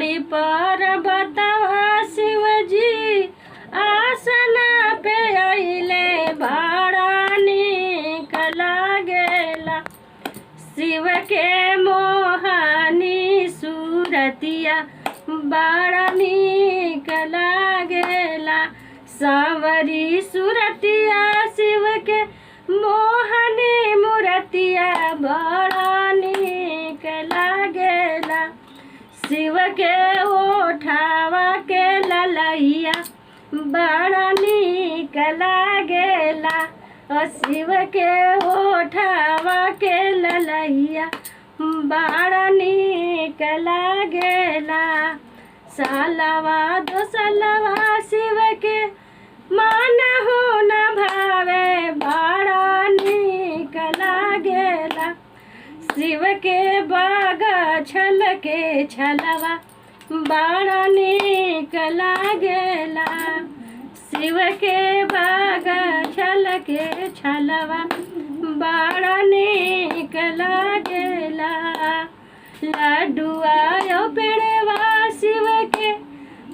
चढ़ी पर्वतवा शिवजी आसन पे अइले बड़ा नीक लागेला। शिव के मोहनी सूरतिया बड़ा नीक लागेला। सांवरी सूरतिया शिव के मोहनी मूरतिया बड़ा नीक लागेला। शिव के ओठावा के ललैया बड़ा नीक लागेला। और शिव के ओठावा के ललैया बड़ा नीक लागेला। सालवा दो सालवा शिव के मन हो न भावे बड़ा नीक लागेला। शिव के बाग छल के छलवा बड़ा नीक लागेला। शिव के बाग छल के छलवा बड़ा नीक लागेला। लड्डुआ यो पेड़वा शिव के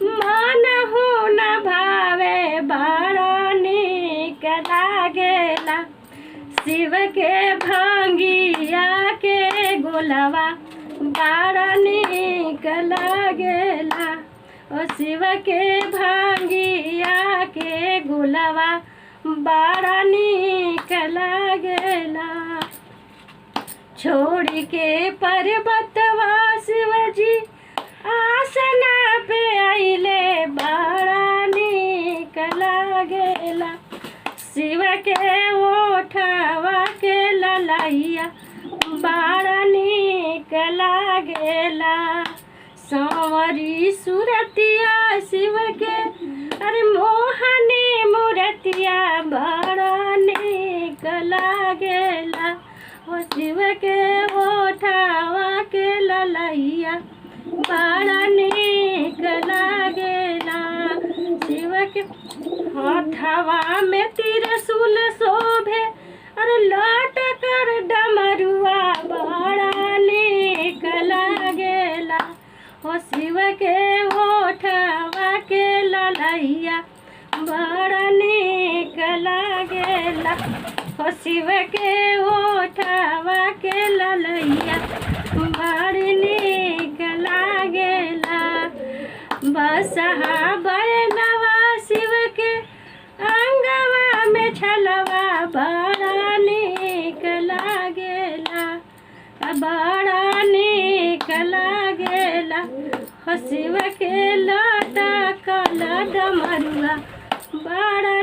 मन हो न भावे बड़ा नीक लागेला। शिव के भांगिया के गोलवा बड़ा नीक लागेला। और शिव के भांगिया के गोलवा बड़ा नीक लागेला। छोड़ के पर्वतवा शिवजी आसन पे अइले बड़ा नीक लागेला। शिव के ओठवा के ललैया बड़ा नीक लागेला। सांवरी सूरतिया शिव के अरे मोहनी मूरतिया बड़ा नीक लागेला। और शिव के ओठवा के ललैया बड़ा नीक लागेला। शिव के हाथवा में त्रिशूल शोभे अरे लौट कर डमरुआ बड़ा नीक लागेला। हो शिव के ओठवा के ललैया बड़ा नीक लागेला। हो शिव के ओठवा के ललैया बड़ी नीक लागेला। बसहा बैलवा शिव के अंगवा में छलवा बड़ा नीक लागेला। बड़ा नीक लागेला। हो शिव के लटकल डमरुआ बड़ा